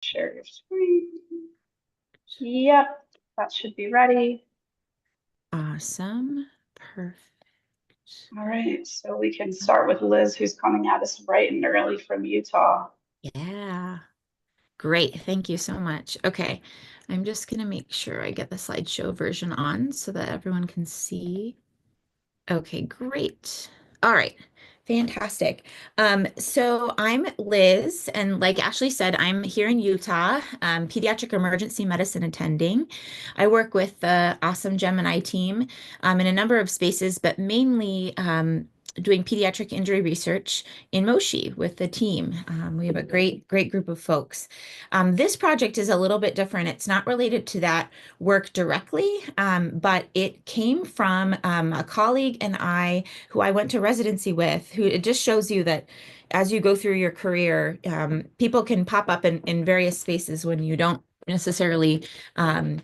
Share your screen. Yep, that should be ready. Awesome. Perfect. All right, so we can start with Liz, who's coming at us bright and early from Utah. Yeah. Great. Thank you so much. Okay. I'm just going to make sure I get the slideshow version on so that everyone can see. Okay, great. All right. Fantastic. So I'm Liz, and like Ashley said, I'm here in Utah, pediatric emergency medicine attending. I work with the awesome Gemini team in a number of spaces, but mainly doing pediatric injury research in Moshi with the team. We have a great group of folks. This project is a little bit different. It's not related to that work directly, but it came from a colleague and I, who I went to residency with, who it just shows you that as you go through your career, people can pop up in various spaces when you don't necessarily um,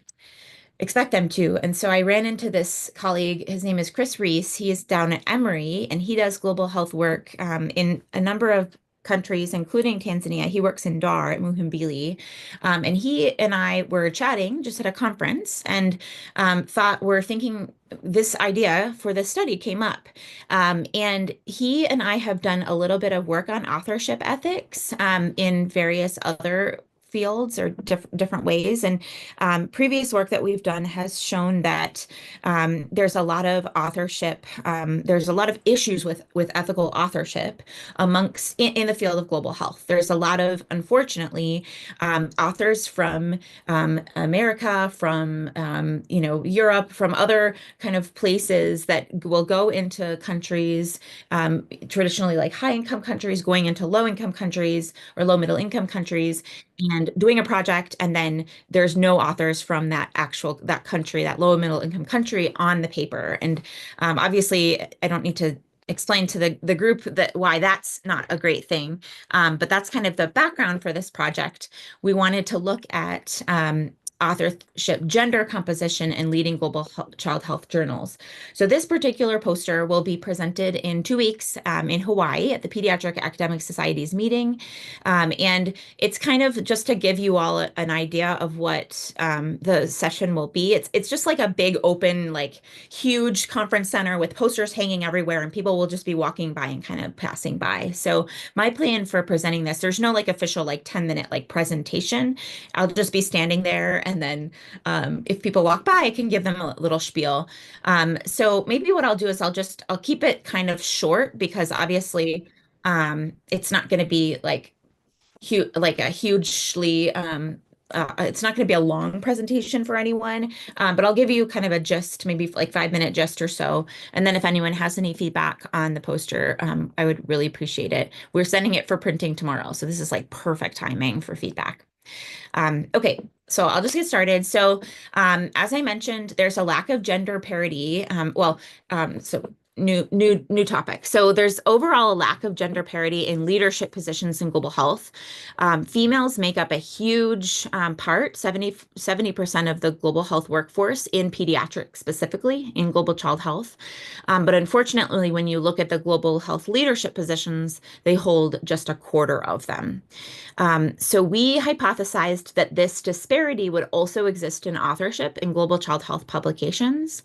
expect them to. And so I ran into this colleague. His name is Chris Reese. He is down at Emory, and he does global health work in a number of countries, including Tanzania. He works in Dar at Muhimbili. And he and I were chatting just at a conference and we're thinking this idea for this study came up. And he and I have done a little bit of work on authorship ethics in various other fields or different ways. And previous work that we've done has shown that there's a lot of authorship, there's a lot of issues with ethical authorship in the field of global health. There's a lot of, unfortunately, authors from America, from Europe, from other kind of places that will go into countries, traditionally like high income countries, going into low income countries or low middle income countries and doing a project, and then there's no authors from that country, that low and middle income country on the paper. And obviously I don't need to explain to the group that why that's not a great thing. But that's kind of the background for this project. We wanted to look at authorship, gender composition, and leading global child health journals. So this particular poster will be presented in 2 weeks in Hawaii at the Pediatric Academic Society's meeting. And it's kind of just to give you all an idea of what the session will be. It's just like a big open, like huge conference center with posters hanging everywhere, and people will just be walking by and kind of passing by. So my plan for presenting this, there's no like official like 10-minute like presentation. I'll just be standing there, and then if people walk by, I can give them a little spiel. So maybe what I'll do is I'll keep it kind of short because obviously it's not going to be like a hugely it's not going to be a long presentation for anyone, but I'll give you kind of a gist, maybe like 5-minute gist or so. And then if anyone has any feedback on the poster, I would really appreciate it. We're sending it for printing tomorrow, so this is like perfect timing for feedback. Okay, so I'll just get started. So, as I mentioned, there's a lack of gender parity. So new topic. So there's overall a lack of gender parity in leadership positions in global health. Females make up a huge part, 70% of the global health workforce in pediatrics, specifically in global child health. But unfortunately, when you look at the global health leadership positions, they hold just a quarter of them. So we hypothesized that this disparity would also exist in authorship in global child health publications.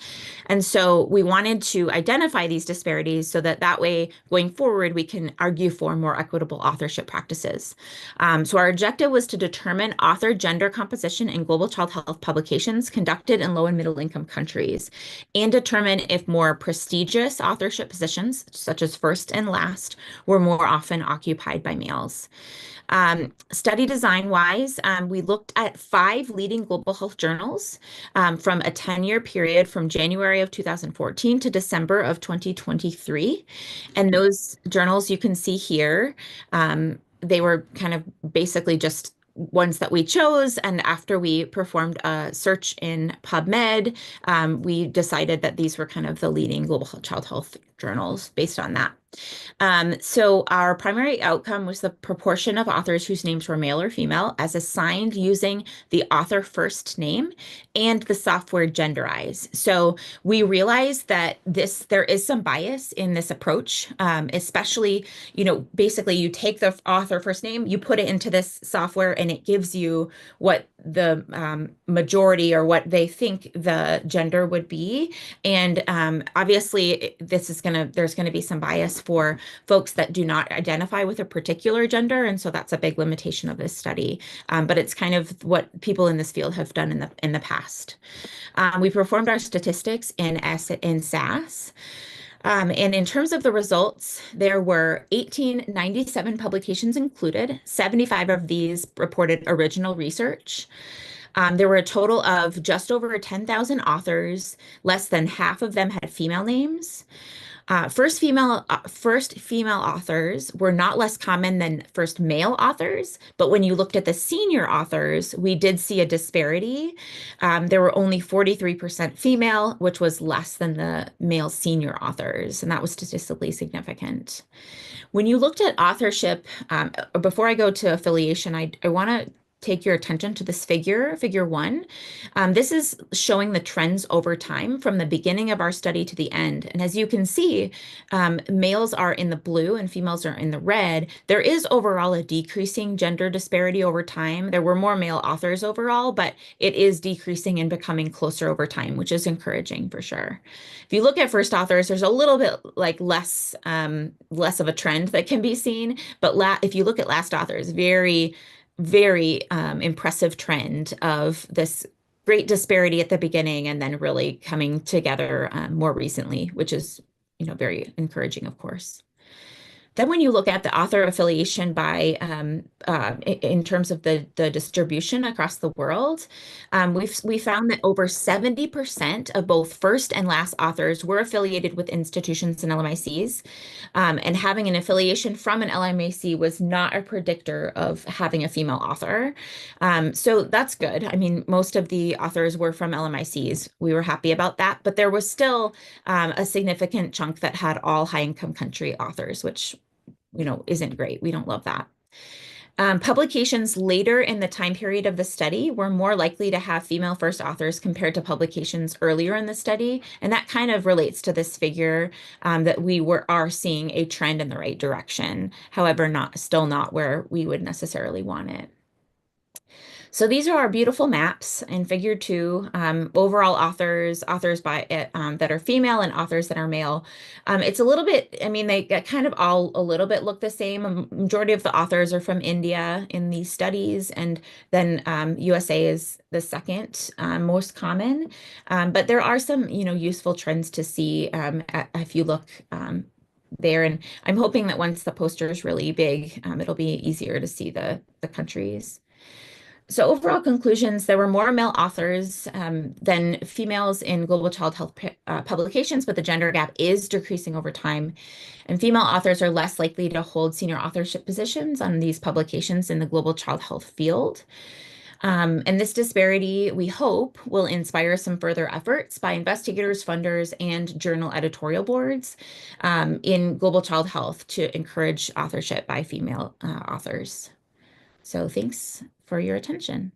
And so we wanted to identify these disparities so that way, going forward, we can argue for more equitable authorship practices. So our objective was to determine author gender composition in global child health publications conducted in low and middle income countries and determine if more prestigious authorship positions, such as first and last, were more often occupied by males. Study design wise, we looked at 5 leading global health journals from a 10-year period from January of 2014 to December of 2023. And those journals you can see here, they were kind of basically just ones that we chose. And after we performed a search in PubMed, we decided that these were kind of the leading global child health journals based on that. So our primary outcome was the proportion of authors whose names were male or female as assigned using the author first name and the software genderize. So we realized that there is some bias in this approach, especially, basically you take the author first name, you put it into this software, and it gives you what the majority or what they think the gender would be. And obviously, there's gonna be some bias for folks that do not identify with a particular gender, and so that's a big limitation of this study. But it's kind of what people in this field have done in the past. We performed our statistics in SAS. And in terms of the results, there were 1897 publications included. 75 of these reported original research. There were a total of just over 10,000 authors. Less than half of them had female names. First female authors were not less common than first male authors, but when you looked at the senior authors, we did see a disparity. There were only 43% female, which was less than the male senior authors, and that was statistically significant. When you looked at authorship, before I go to affiliation, I want to take your attention to this figure one. This is showing the trends over time from the beginning of our study to the end. And as you can see, males are in the blue and females are in the red. There is overall a decreasing gender disparity over time. There were more male authors overall, but it is decreasing and becoming closer over time, which is encouraging for sure. If you look at first authors, there's a little bit like less of a trend that can be seen. But if you look at last authors, very impressive trend of this great disparity at the beginning and then really coming together more recently, which is, very encouraging, of course. Then when you look at the author affiliation by in terms of the distribution across the world, we found that over 70% of both first and last authors were affiliated with institutions and LMICs. And having an affiliation from an LMIC was not a predictor of having a female author. So that's good. I mean, most of the authors were from LMICs. We were happy about that, but there was still a significant chunk that had all high income country authors, which isn't great. We don't love that. Publications later in the time period of the study were more likely to have female first authors compared to publications earlier in the study. And that kind of relates to this figure that are seeing a trend in the right direction. However, still not where we would necessarily want it. So these are our beautiful maps in figure two, overall authors that are female and authors that are male. It's a little bit, I mean, they kind of all a little bit look the same. A majority of the authors are from India in these studies, and then USA is the second most common. But there are some, useful trends to see if you look there. And I'm hoping that once the poster is really big, it'll be easier to see the countries. So overall conclusions, there were more male authors than females in global child health publications, but the gender gap is decreasing over time. And female authors are less likely to hold senior authorship positions on these publications in the global child health field. And this disparity, we hope, will inspire some further efforts by investigators, funders, and journal editorial boards in global child health to encourage authorship by female authors. So thanks for your attention.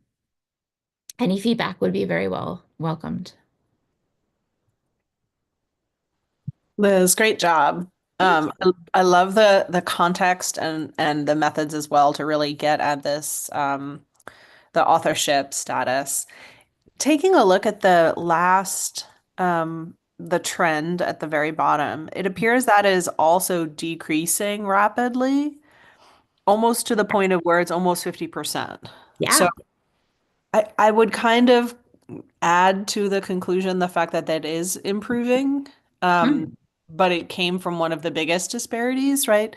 Any feedback would be very well welcomed. Liz, great job. Thank I love the context and the methods as well to really get at this the authorship status. Taking a look at the trend at the very bottom, it appears that is also decreasing rapidly, almost to the point of where it's almost 50%. So Yeah. I would kind of add to the conclusion the fact that that is improving, Hmm. but it came from one of the biggest disparities, right?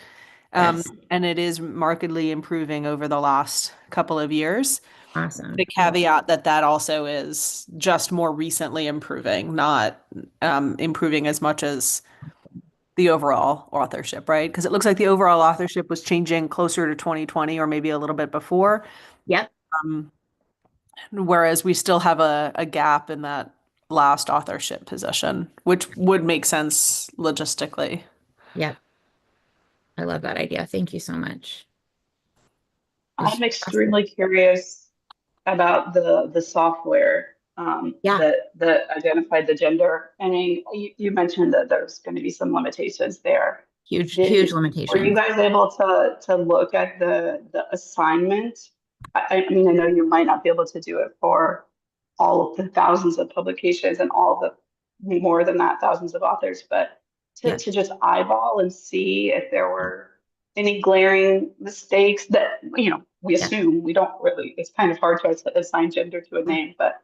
Yes. And it is markedly improving over the last couple of years. The Awesome. Yeah. caveat that that also is just more recently improving, not improving as much as the overall authorship, right? Because it looks like the overall authorship was changing closer to 2020 or maybe a little bit before. Yep. Um, Whereas we still have a gap in that last authorship position, which would make sense logistically. Yep. I love that idea. Thank you so much. I'm It's extremely curious about the software yeah, that identified the gender. I mean, you mentioned that there's going to be some limitations there. huge Were you limitations. guys able to look at the assignment? I mean, I know you might not be able to do it for all of the thousands of publications and all the more than that thousands of authors, but Yeah, to just eyeball and see if there were any glaring mistakes that, we yeah, assume. We don't really, it's kind of hard to assign gender to a yeah, name, but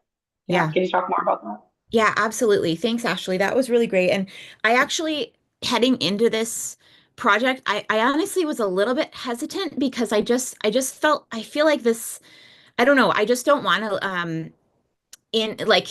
yeah, yeah. can you talk more about that? Yeah, absolutely. Thanks, Ashley. That was really great. And I actually, heading into this project, I honestly was a little bit hesitant because I just felt, I feel like this, I don't know, I just don't want to, in like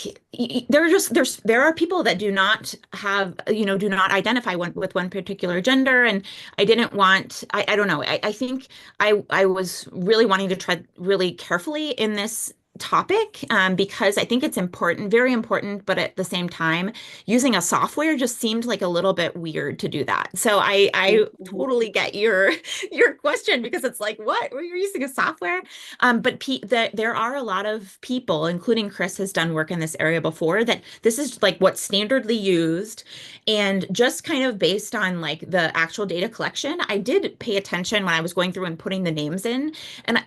there are just there are people that do not have do not identify with one particular gender, and I didn't want I don't know I think I was really wanting to tread really carefully in this topic, because I think it's important, very important, but at the same time using a software just seemed like a little bit weird to do that. So I Mhm. totally get your question, because it's like, what, were you using a software? But there are a lot of people, including Chris has done work in this area before, that this is like what's standardly used. And just kind of based on like the actual data collection, I did pay attention when I was going through and putting the names in. And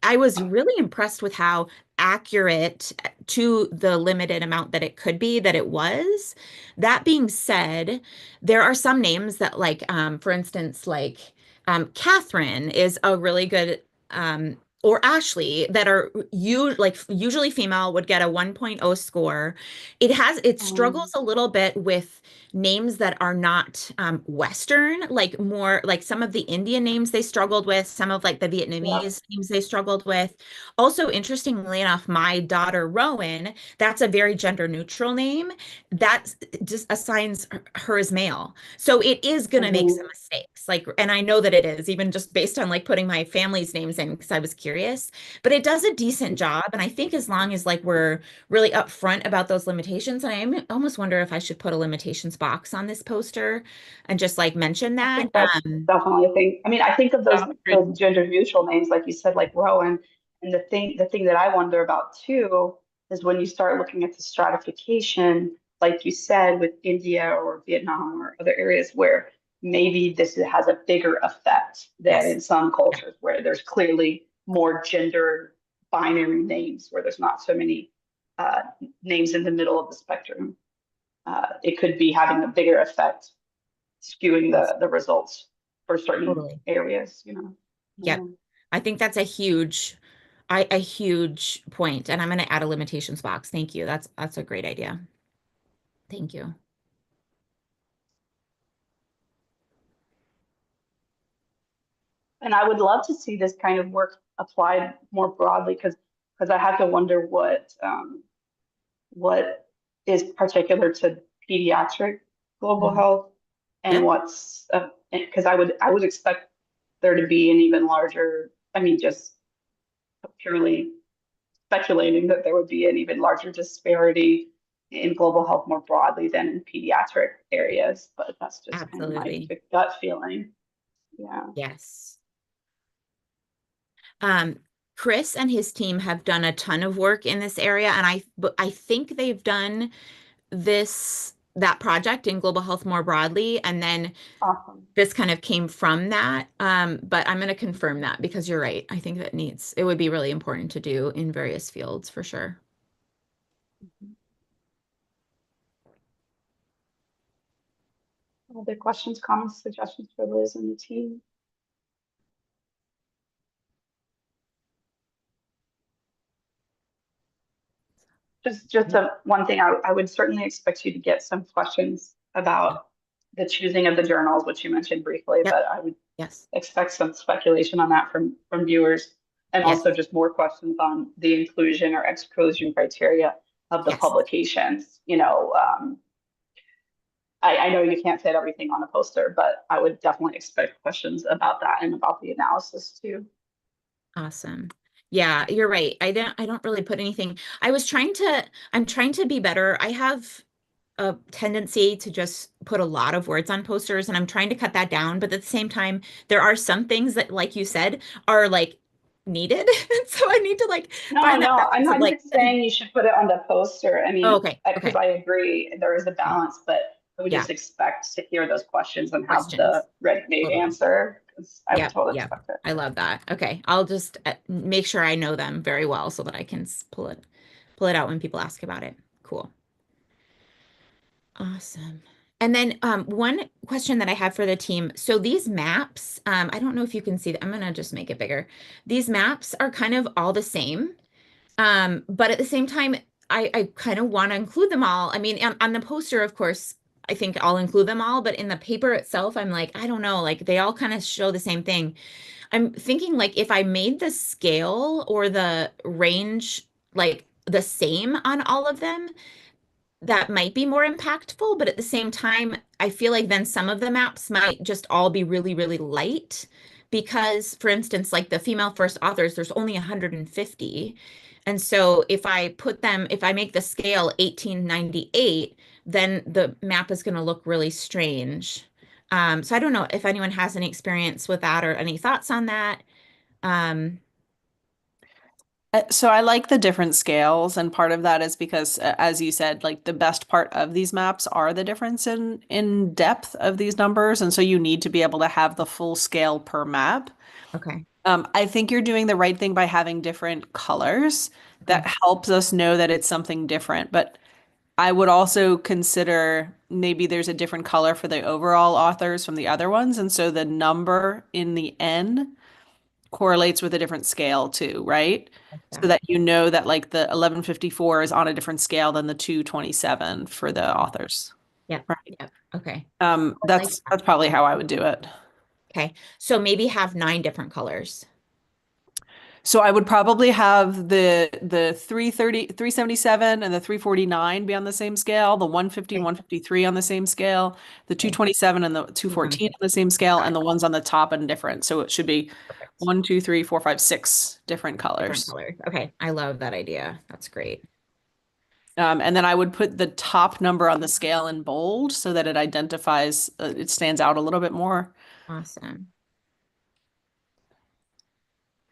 I was really impressed with how accurate to the limited amount that it could be that it was. That being said, there are some names that like, for instance, like Catherine is a really good, or Ashley, that are usually female, would get a 1.0 score. It struggles Um, a little bit with names that are not Western, like more like some of the Indian names they struggled with, some of like the yeah. Vietnamese names they struggled with. Also, interestingly enough, my daughter Rowan, that's a very gender neutral name that just assigns her as male. So it is going to make some Mhm. mistakes. Like, and I know that it is, even just based on like putting my family's names in because I was curious, but it does a decent job. And I think as long as like we're really upfront about those limitations, and almost wonder if I should put a limitations box on this poster and just like mention I that. think that's definitely a thing. I mean, I think of those gender neutral names, like you said, like Rowan. And the thing that I wonder about too is when you start looking at the stratification, like you said, with India or Vietnam or other areas where maybe this has a bigger effect than Yes. in some Yeah, cultures where there's clearly more gender binary names, where there's not so many uh, names in the middle of the spectrum. It could be having a bigger effect skewing yes, the results for certain totally. areas. Yep. Yeah. I think that's a huge point, and I'm going to add a limitations box. Thank you. That's a great idea. Thank you. And I would love to see this kind of work applied more broadly because I have to wonder what is particular to pediatric global Mhm. health and Yeah, what's because I would expect there to be an even larger, I mean, just purely speculating that there would be an even larger disparity in global health more broadly than in pediatric areas, but that's just kind of my absolutely. gut feeling. Yeah. Yes. Um, Chris and his team have done a ton of work in this area, and I think they've done that project in global health more broadly, and then Awesome. this kind of came from that. But I'm going to confirm that because you're right. I think it would be really important to do in various fields for sure. Other questions, comments, suggestions for Liz and the team? Just one thing, I would certainly expect you to get some questions about the choosing of the journals, which you mentioned briefly, Yep. but I would Yes. expect some speculation on that from viewers, and Yes. also just more questions on the inclusion or exclusion criteria of the Yes. publications. I know you can't fit everything on a poster, but I would definitely expect questions about that and about the analysis too. Awesome. Yeah, you're right. I don't really put anything. I'm trying to be better. I have a tendency to just put a lot of words on posters and I'm trying to cut that down, but at the same time, there are some things that, like you said, are like needed. So I need to like No, find that no, I'm balance of not like, even saying you should put it on the poster. I oh, mean, okay, because okay, I agree there is a balance, but I would yeah, just expect to hear those questions and have the questions. ready-made Totally. answer, because I would Yep, totally yep. expect it. I love that. Okay, I'll just make sure I know them very well so that I can pull it out when people ask about it. Cool. Awesome. And then one question that I have for the team. So these maps, I don't know if you can see that. I'm gonna just make it bigger. These maps are kind of all the same, but at the same time, I kind of want to include them all. I mean, on the poster, of course, I think I'll include them all, but in the paper itself, I'm like, I don't know, like they all kind of show the same thing. I'm thinking like if I made the scale or the range like the same on all of them, that might be more impactful, but at the same time, I feel like then some of the maps might just all be really, really light because, for instance, like the female first authors, there's only 150. And so if I make the scale 1898, then the map is going to look really strange. So I don't know if anyone has any experience with that or any thoughts on that. Um, So I like the different scales, and part of that is because, as you said, like the best part of these maps are the difference in depth of these numbers, and so you need to be able to have the full scale per map. okay. I think you're doing the right thing by having different colors. Okay. That helps us know that it's something different. But I would also consider maybe there's a different color for the overall authors from the other ones, and so the number in the N correlates with a different scale too, right? Like So that. that you know that like the 1154 is on a different scale than the 227 for the authors. Yep. Right. Yep. Okay. I like that. That's probably how I would do it. Okay. So maybe have 9 different colors. So I would probably have the 330, 377 and the 349 be on the same scale, the 150, Okay. 153 on the same scale, the Okay. 227 and the You want to 214 say on the same scale, got and it. the ones on the top and different. So it should be Perfect. 1, 2, 3, 4, 5, 6 different Different colors. colors. Okay. I love that idea. That's great. And then I would put the top number on the scale in bold so that it identifies, it stands out a little bit more. Awesome.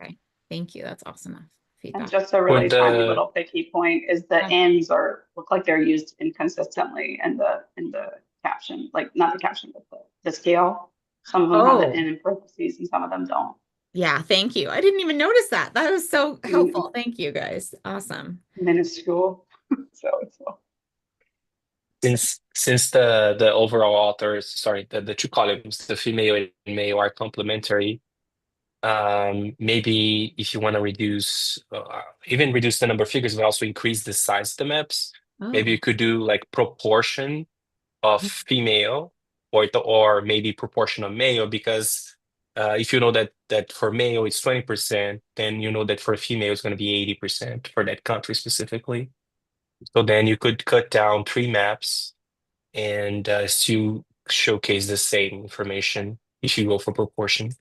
Okay. Thank you. That's awesome And feedback. just a For really tiny the little picky point is the Yeah. ends are look like they're used inconsistently in the caption, like not the caption, but the scale. Some of them have the Oh, N in parentheses and some of them don't. yeah. Thank you. I didn't even notice that. That was so Mm, helpful. Thank you guys. Awesome. minuscule. So since the overall authors, sorry, the two columns, the female and male are complementary. Maybe if you want to reduce, even reduce the number of figures, but also increase the size of the maps. Maybe Oh, you could do like proportion of female, or maybe proportion of male, because if you know that for male it's 20%, then you know that for female it's going to be 80% for that country specifically. So then you could cut down 3 maps and still showcase the same information if you go for proportion.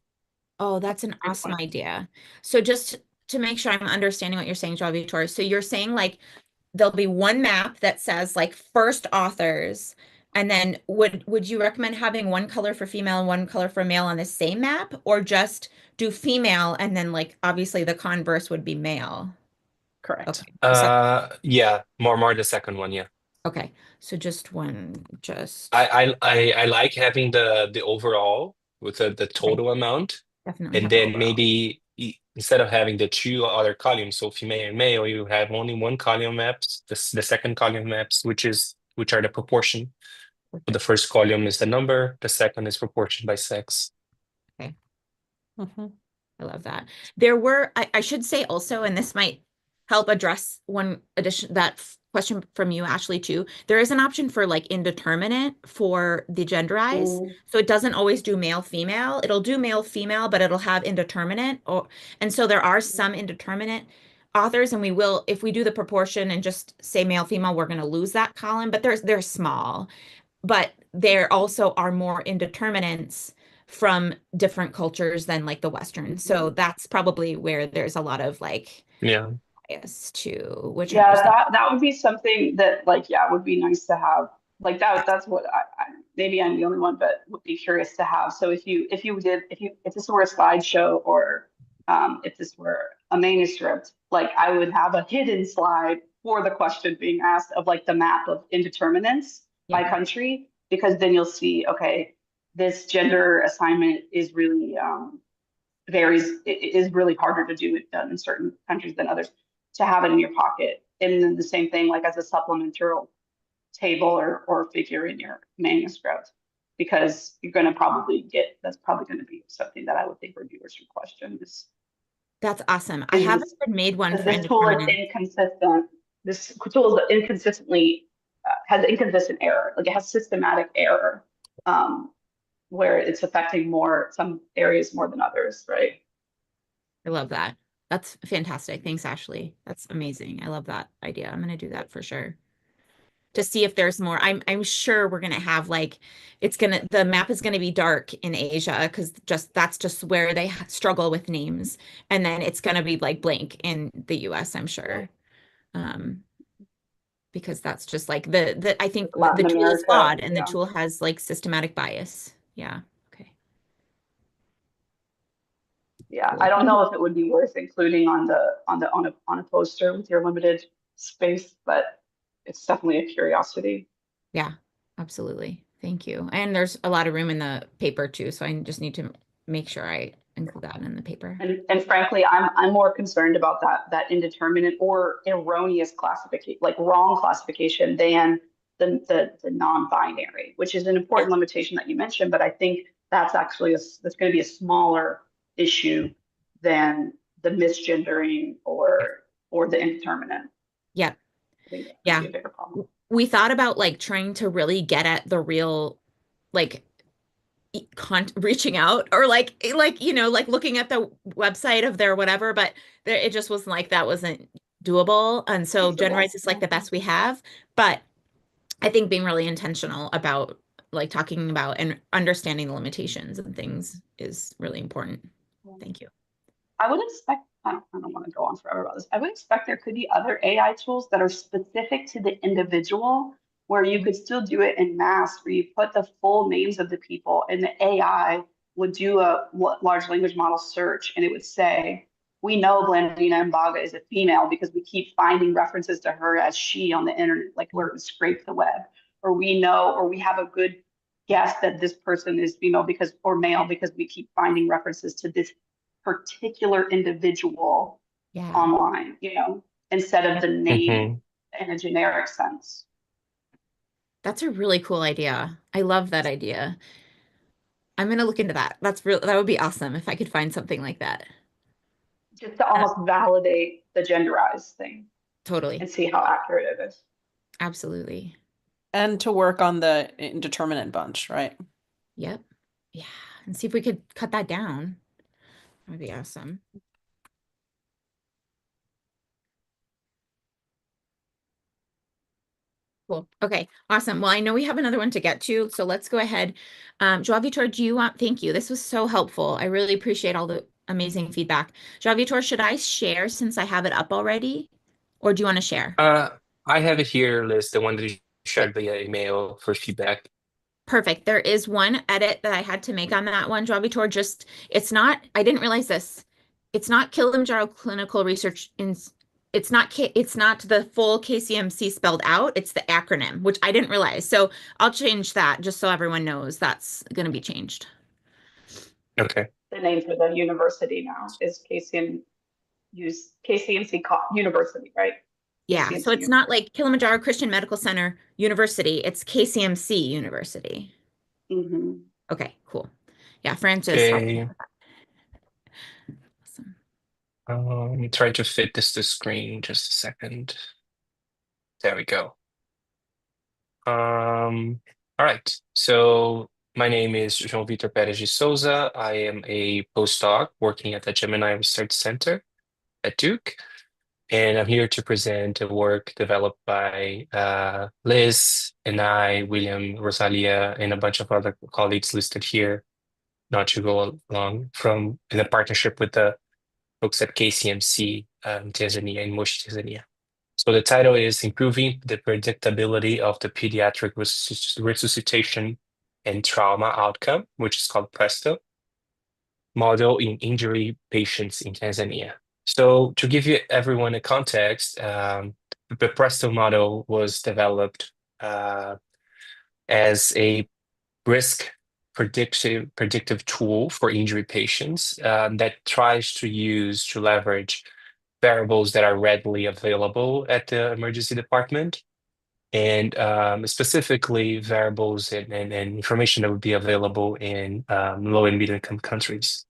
oh, that's an great awesome point. idea. So just to make sure I'm understanding what you're saying, Joao Vitor. So you're saying like there'll be one map that says like first authors, and then would you recommend having one color for female and one color for male on the same map, or just do female and then like obviously the converse would be male? Correct. Okay. The second. Yeah, more the second one, yeah. Okay. So just one, just I like having the overall with the okay. total amount, Definitely and have the then overall. maybe instead of having the two other columns, so female and male, you have only one column maps, the second column maps, which are the proportion. So the Perfect. first column is the number, the second is proportion by sex. Okay. Mhm. I love that. There were, I should say also, and this might help address one addition question from you, Ashley, too. There is an option for like indeterminate for the genderize. Mm, So it doesn't always do male, female. It'll do male, female, but it'll have indeterminate. And so there are some indeterminate authors, and we will, if we do the proportion and just say male, female, we're going to lose that column, but they're small. But there also are more indeterminates from different cultures than like the Western. So that's probably where there's a lot of like Yeah. bias too, which I Yeah, understand. that would be something that like, yeah, would be nice to have. Like that's what maybe I'm the only one, but would be curious to have. So if this were a slideshow or if this were a manuscript, like I would have a hidden slide for the question being asked of like the map of indeterminants by Yeah. country, because then you'll see, okay, this gender assignment is really varies. It is really harder to do it in certain countries than others, to have it in your pocket. And then the same thing, like as a supplemental table or figure in your manuscript, because you're going to probably get, that's probably going to be something that I would think reviewers would question That's awesome. I is haven't this, made one because for this tool is indeterminate. inconsistent. This tool is inconsistently, has inconsistent error. Like it has systematic error, um, where it's affecting more, some areas more than others, right? I love that. That's fantastic. Thanks, Ashley. That's amazing. I love that idea. I'm going to do that for sure. To see if there's more. I'm sure we're gonna have like the map is gonna be dark in Asia because that's just where they struggle with names, and then it's gonna be like blank in the US, I'm sure. Um, because that's just like the I think the Latin tool is America, flawed and the yeah. tool has like systematic bias. Yeah. Okay. Yeah, Cool. I don't Thank you. know if it would be worth including on a poster with your limited space, but it's definitely a curiosity. Yeah, absolutely. Thank you. And there's a lot of room in the paper too, so I just need to make sure I include that in the paper. And frankly, I'm more concerned about that indeterminate or erroneous classification, like wrong classification, than the non-binary, which is an Yeah. important limitation that you mentioned. But I think that's actually that's going to be a smaller issue than the misgendering or the indeterminate. Yeah. I think that's going to Yeah. be a bigger problem. We thought about like trying to really get at the real like reaching out or like like looking at the website of their whatever, but it just wasn't like that wasn't doable. And so Feasible. Genrise is like the best we have, but I think being really intentional about like talking about and understanding the limitations and things is really important. Thank you. I would expect, I don't want to go on forever about this. I would expect there could be other AI tools that are specific to the individual, where you could still do it in mass, where you put the full names of the people and the AI would do a large language model search, and it would say, we know Blandina Mbaga is a female because we keep finding references to her as she on the internet, like where it would scrape the web. Or we know, or we have a good guess that this person is female because, or male, because we keep finding references to this particular individual Yeah. online, instead of the name Hmm. in a generic sense. That's a really cool idea. I love that idea. I'm gonna look into that. That would be awesome if I could find something like that. Just to almost validate the genderized thing Totally. and see how accurate it is. Absolutely. And to work on the indeterminate bunch, right? Yep. Yeah. And see if we could cut that down. That would be awesome. Cool. Okay. Awesome. Well, I know we have another one to get to, so let's go ahead. Joao Vitor, thank you. This was so helpful. I really appreciate all the amazing feedback. Joao Vitor, should I share since I have it up already? Or do you want to share? Uh, I have it here, Liz, the one that you shared via email for feedback. Perfect. There is one edit that I had to make on that one, Joao Vitor. I didn't realize this. It's not Kilimanjaro Clinical Research it's not the full KCMC spelled out. It's the acronym, which I didn't realize. So I'll change that just so everyone knows that's going to be changed. Okay. The name for the university now is KCMC University, right? Yeah. So KCMC it's not University. like Kilimanjaro Christian Medical Center University. It's KCMC University. Mm-hmm. Okay, cool. Yeah, Francis. Okay. Awesome. Try to fit this to screen. Just a second. There we go. All right. So my name is João Vitor Pérez de Souza. I am a postdoc working at the Gemini Research Center at Duke. And I'm here to present a work developed by Liz and I, William, Rosalia, and a bunch of other colleagues listed here not to go along from in a partnership with the folks at KCMC in Tanzania, in Moshi, Tanzania. So the title is Improving the Predictability of the Pediatric Resuscitation and Trauma Outcome, which is called PRESTO, model in injury patients in Tanzania. So to give you everyone a context, the PRESTO model was developed as a risk predictive tool for injury patients that tries to leverage variables that are readily available at the emergency department, and specifically variables and information that would be available in low and middle income countries.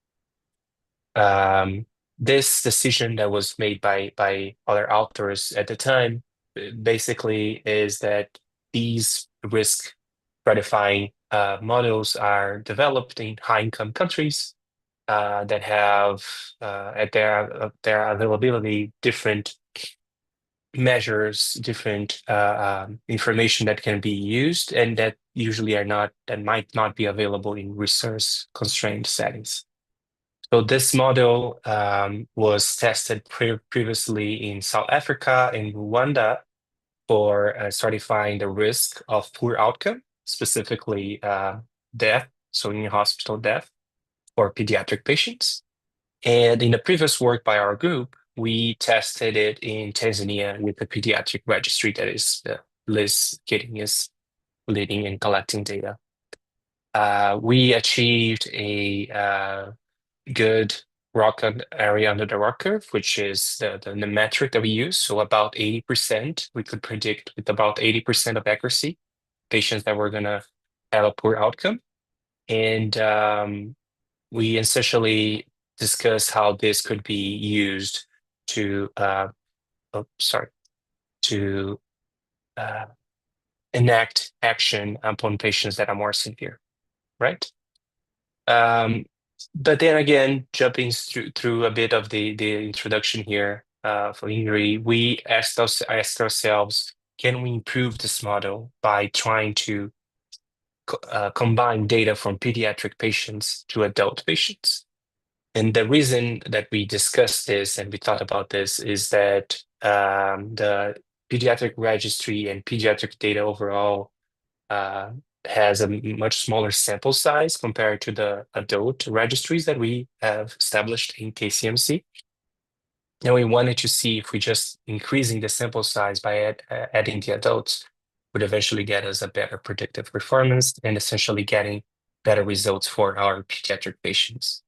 This decision that was made by other authors at the time basically is that these risk stratifying models are developed in high income countries that have at their availability different measures, different information that can be used, and that might not be available in resource constrained settings. So this model was tested previously in South Africa and Rwanda for stratifying the risk of poor outcome, specifically death, so in hospital death for pediatric patients. And in the previous work by our group, we tested it in Tanzania with the pediatric registry that is Liz Gidding is leading and collecting data. We achieved a good rock area under the rock curve, which is the metric that we use. So about 80%, we could predict with about 80% of accuracy patients that were going to have a poor outcome. And we essentially discussed how this could be used to enact action upon patients that are more severe, right? But then again, jumping through a bit of the introduction here for injury, we asked ourselves, can we improve this model by trying to combine data from pediatric patients to adult patients? And the reason that we discussed this and we thought about this is that the pediatric registry and pediatric data overall has a much smaller sample size compared to the adult registries that we have established in KCMC. And we wanted to see if we just increasing the sample size by adding the adults would eventually get us a better predictive performance and essentially getting better results for our pediatric patients.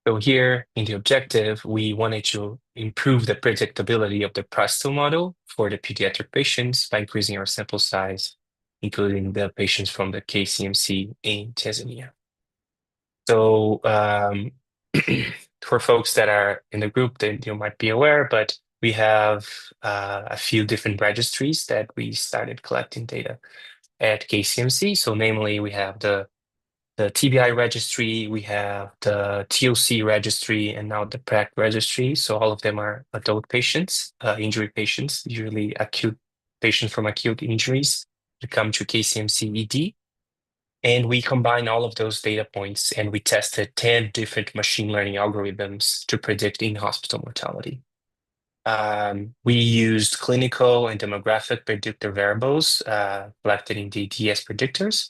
So here in the objective, we wanted to improve the predictability of the PRESTO model for the pediatric patients by increasing our sample size, including the patients from the KCMC in Tanzania. So for folks that are in the group, then you might be aware, but we have a few different registries that we started collecting data at KCMC. So namely, we have the TBI registry, we have the TOC registry, and now the PRAC registry. So all of them are adult patients, injury patients, usually acute patients from acute injuries that come to KCMC ED. And we combine all of those data points and we tested 10 different machine learning algorithms to predict in-hospital mortality. We used clinical and demographic predictor variables collected in the DS predictors.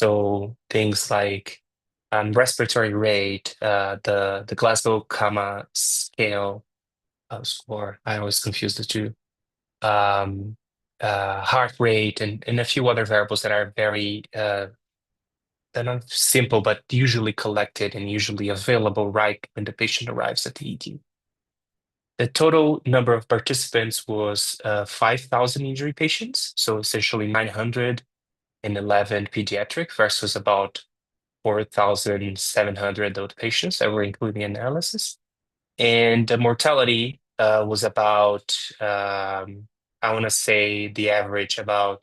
So things like respiratory rate, the Glasgow Coma scale score. I always confuse the two. Heart rate and a few other variables that are very they're not simple, but usually collected and usually available right when the patient arrives at the ED. The total number of participants was 5,000 injury patients, so essentially 911 pediatric versus about 4,700 adult patients that were including analysis. And the mortality was about, I want to say the average about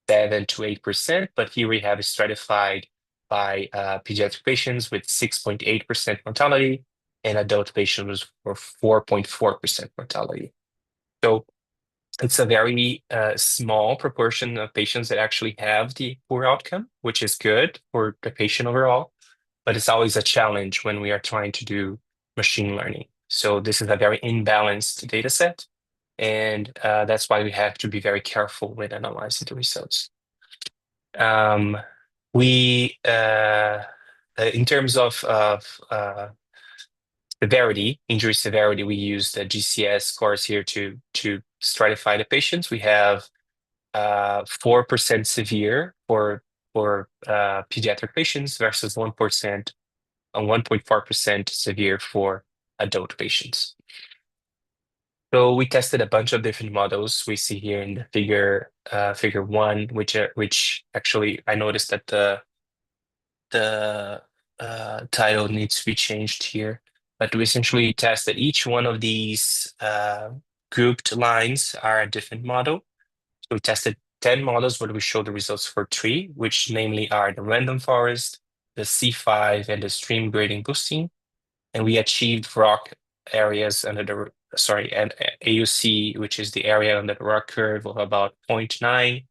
7 to 8%, but here we have stratified by pediatric patients with 6.8% mortality and adult patients for 4.4% mortality. So it's a very small proportion of patients that actually have the poor outcome, which is good for the patient overall. but it's always a challenge when we are trying to do machine learning. So this is a very imbalanced data set, and that's why we have to be very careful when analyzing the results. We in terms of severity, injury severity, we use the GCS scores here to stratify the patients. We have 4% severe for pediatric patients versus 1% and 1.4% severe for adult patients. So we tested a bunch of different models. We see here in the figure 1, which actually I noticed that the title needs to be changed here. But we essentially tested each one of these grouped lines are a different model. So we tested 10 models where we show the results for 3, which namely are the random forest, the C5, and the stream gradient boosting. And we achieved rock areas under the, sorry, and AUC, which is the area under the rock curve of about 0.9,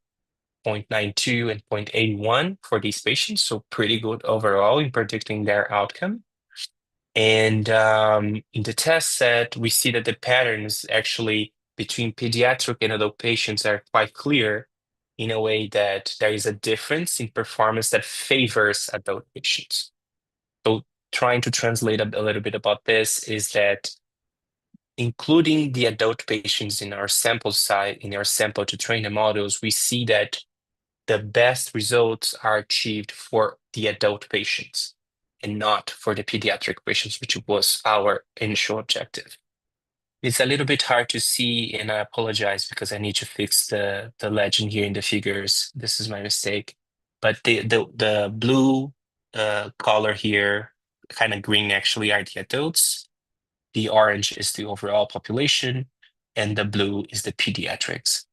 0.92, and 0.81 for these patients. So pretty good overall in predicting their outcome. And in the test set, we see that the patterns actually between pediatric and adult patients are quite clear in a way that there is a difference in performance that favors adult patients. So trying to translate a little bit about this is that including the adult patients in our sample to train the models, we see that the best results are achieved for the adult patients and not for the pediatric patients, which was our initial objective. It's a little bit hard to see, and I apologize because I need to fix the legend here in the figures. This is my mistake. But the blue color here, kind of green actually, are the adults. The orange is the overall population, and the blue is the pediatrics.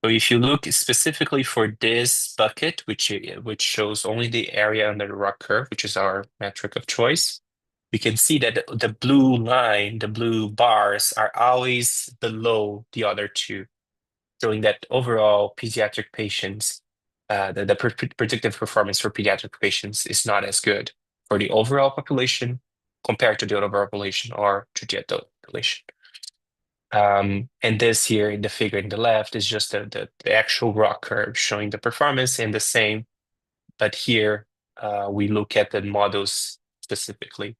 So if you look specifically for this bucket, which shows only the area under the rock curve, which is our metric of choice, we can see that the blue line, the blue bars are always below the other two, showing that overall pediatric patients, the predictive performance for pediatric patients is not as good for the overall population compared to the overall population or to the adult population. And this here in the figure in the left is just the actual rock curve showing the performance and the same, but here we look at the models specifically.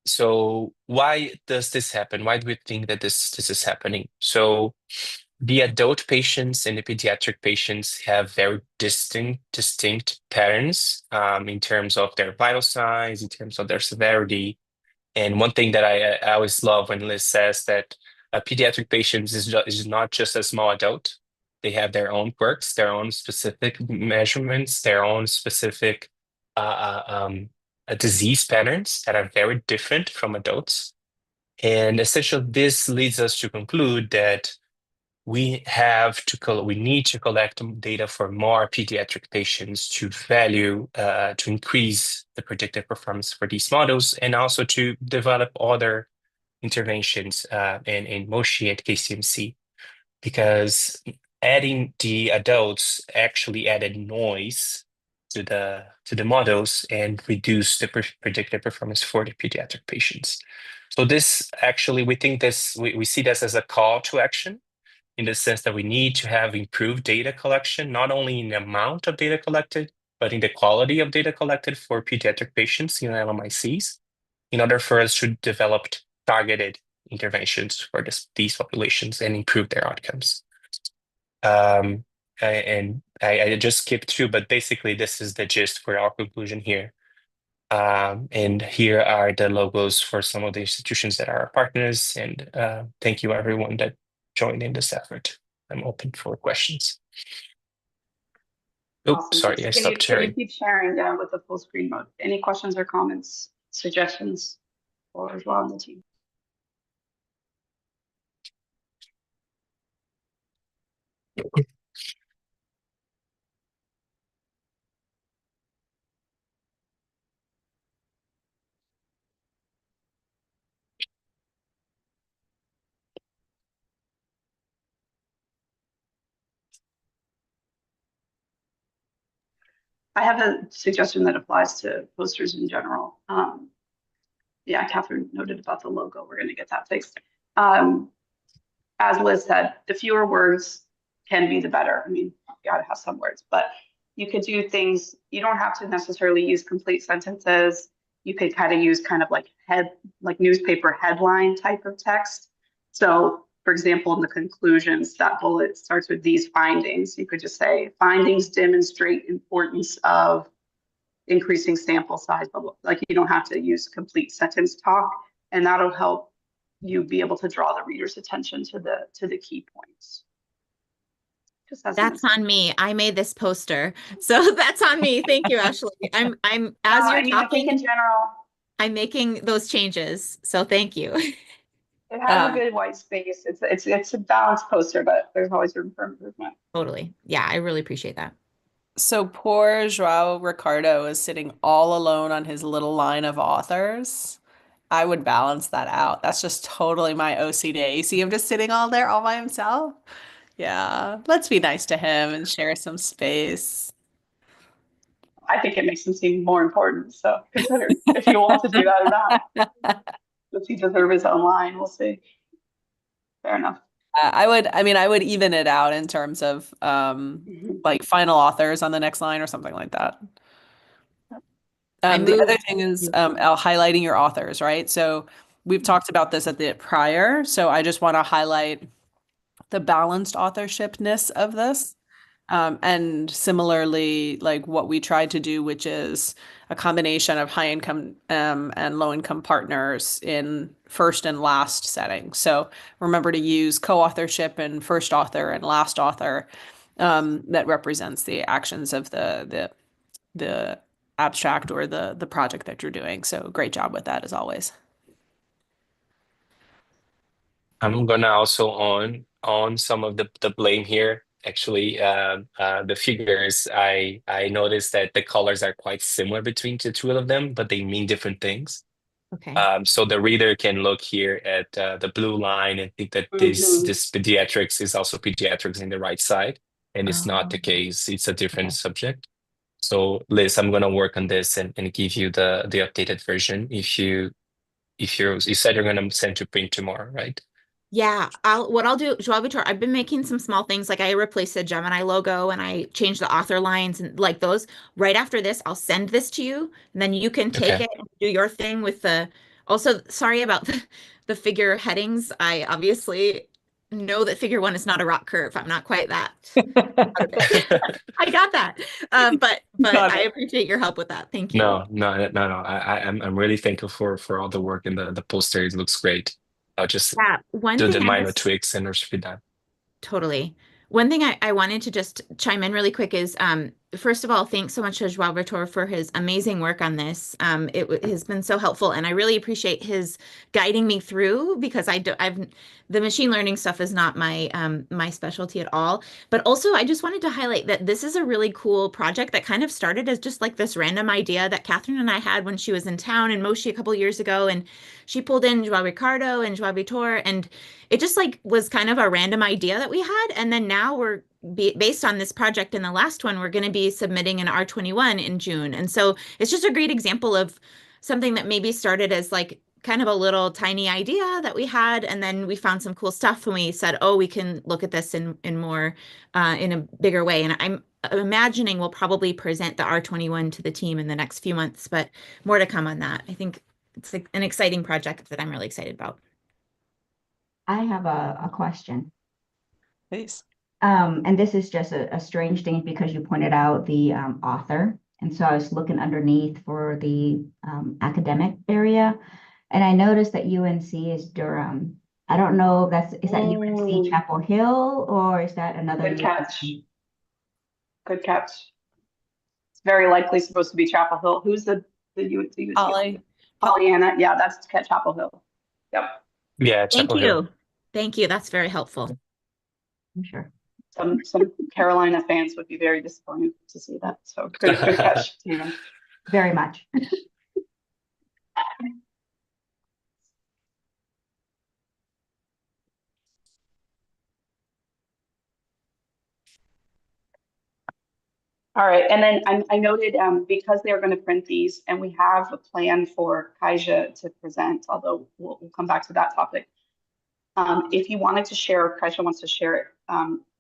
So why does this happen? Why do we think that this is happening? So the adult patients and the pediatric patients have very distinct patterns in terms of their vital signs, in terms of their severity. And one thing that I always love when Liz says that pediatric patients is not just a small adult. They have their own quirks, their own specific measurements, their own specific disease patterns that are very different from adults. And essentially, this leads us to conclude that we need to collect data for more pediatric patients to increase the predictive performance for these models, and also to develop other interventions in Moshi and KCMC, because adding the adults actually added noise to the models and reduced the predictive performance for the pediatric patients. So this actually, we see this as a call to action, in the sense that we need to have improved data collection, not only in the amount of data collected, but in the quality of data collected for pediatric patients in LMICs, in order for us to develop targeted interventions for these populations and improve their outcomes. And I just skipped through, but basically this is the gist for our conclusion here. And here are the logos for some of the institutions that are our partners. And thank you everyone that joined in this effort. I'm open for questions. Oh, Awesome. sorry, I stopped Can you sharing. keep sharing with the full screen mode? Any questions or comments, suggestions, or as well on the team? I have a suggestion that applies to posters in general. Yeah, Catherine noted about the logo. We're going to get that fixed. As Liz said, the fewer words can be the better. I mean, you got to have some words, but you could do things. You don't have to necessarily use complete sentences. You could kind of use kind of like newspaper headline type of text. So, for example, in the conclusions, that bullet starts with these findings. You could just say findings demonstrate importance of increasing sample size, blah, blah. Like you don't have to use complete sentence talk, and that'll help you be able to draw the reader's attention to the key points. That's on me. I made this poster, so that's on me. Thank you, Ashley. I'm as you're talking. I think in general, I'm making those changes, so thank you. It has a good white space. It's a balanced poster, but there's always room for improvement. Totally. Yeah, I really appreciate that. So poor Joao Ricardo is sitting all alone on his little line of authors. I would balance that out. That's just totally my OCD. You see him just sitting all there all by himself? Yeah, let's be nice to him and share some space. I think it makes him seem more important. So consider if you want to do that or not. Does he deserve his own line? We'll see. Fair enough. I would even it out in terms of like final authors on the next line or something like that. The other thing is highlighting your authors, right? So we've talked about this at the prior, so I just want to highlight the balanced authorshipness of this. And similarly, like what we tried to do, which is a combination of high income and low income partners in first and last settings. So remember to use co-authorship and first author and last author that represents the actions of the abstract or the project that you're doing. So great job with that as always. I'm gonna also on some of the blame here. Actually, the figures, I noticed that the colors are quite similar between the two of them, but they mean different things. Okay. So the reader can look here at the blue line and think that this pediatrics is also pediatrics in the right side, and it's not the case. It's a different subject. So Liz, I'm gonna work on this and give you the updated version. You said you're gonna send to print tomorrow, right? Yeah, what I'll do, Joao Vitor, I've been making some small things like I replaced the Gemini logo and I changed the author lines and like those. Right after this, I'll send this to you and then you can take Okay. it and do your thing with the also sorry about the figure headings. I obviously know that figure one is not a rock curve. I'm not quite that out of it. I got that. But I appreciate your help with that. Thank you. No. I'm really thankful for all the work in the poster. It looks great. I'll just One do thing the I minor just tweaks and it should be done. Totally. One thing I wanted to just chime in really quick is, first of all, thanks so much to Joao Vitor for his amazing work on this. Has been so helpful, and I really appreciate his guiding me through because the machine learning stuff is not my specialty at all. But also, I just wanted to highlight that this is a really cool project that kind of started as just like this random idea that Catherine and I had when she was in town in Moshi a couple years ago, and she pulled in Joao Ricardo and Joao Vitor, and it just like was kind of a random idea that we had. And then now based on this project and the last one, we're going to be submitting an R21 in June. And so it's just a great example of something that maybe started as like kind of a little tiny idea that we had. And then we found some cool stuff and we said, oh, we can look at this in more, in a bigger way. And I'm imagining we'll probably present the R21 to the team in the next few months, but more to come on that. I think it's like an exciting project that I'm really excited about. I have a question. Please. And this is just a strange thing because you pointed out the author. And so I was looking underneath for the academic area. And I noticed that UNC is Durham. I don't know if is that UNC Chapel Hill or is that another Good catch. UNC? Good catch. It's very likely supposed to be Chapel Hill. Who's the Holly. Pollyanna. Yeah, that's Chapel Hill. Yep. Yeah, Thank Chapel Hill. you. Thank you. That's very helpful. I'm sure. Some Carolina fans would be very disappointed to see that. So good catch, Tina. Very much. All right, and then I noted because they're going to print these, and we have a plan for Kaija to present, although we'll come back to that topic. If you wanted to share, or Kaija wants to share it,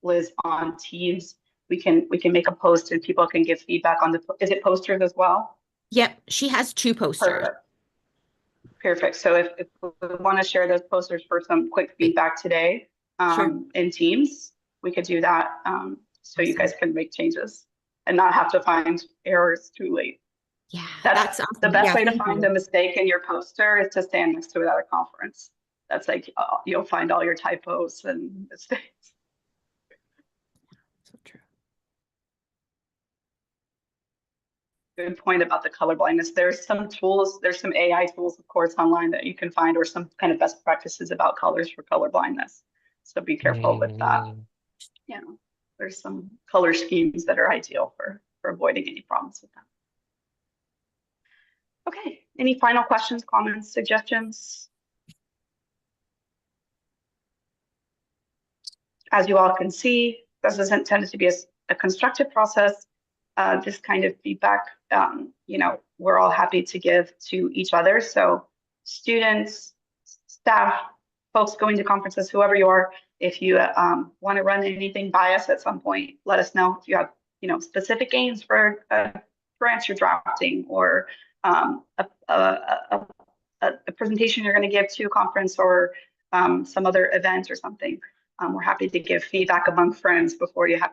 Liz, on Teams, we can make a post and people can give feedback on the. Is it posters as well? Yep, she has 2 posters. Perfect. So if we want to share those posters for some quick feedback today in Teams, we could do that so you guys can make changes and not have to find errors too late. Yeah, That's awesome. the best way to thank find you. a mistake in your poster is to stand next to it at a conference. That's like, you'll find all your typos and mistakes. So true. Good point about the color blindness. There's some tools, there's some AI tools, of course, online that you can find, or some kind of best practices about colors for color blindness. So be careful with that. You know, there's some color schemes that are ideal for avoiding any problems with that. Okay, any final questions, comments, suggestions? As you all can see, this is intended to be a constructive process. This kind of feedback, you know, we're all happy to give to each other. So students, staff, folks going to conferences, whoever you are, if you want to run anything by us at some point, let us know. If you have, you know, specific aims for grants you're drafting, or a presentation you're going to give to a conference, or some other event or something. We're happy to give feedback among friends before you have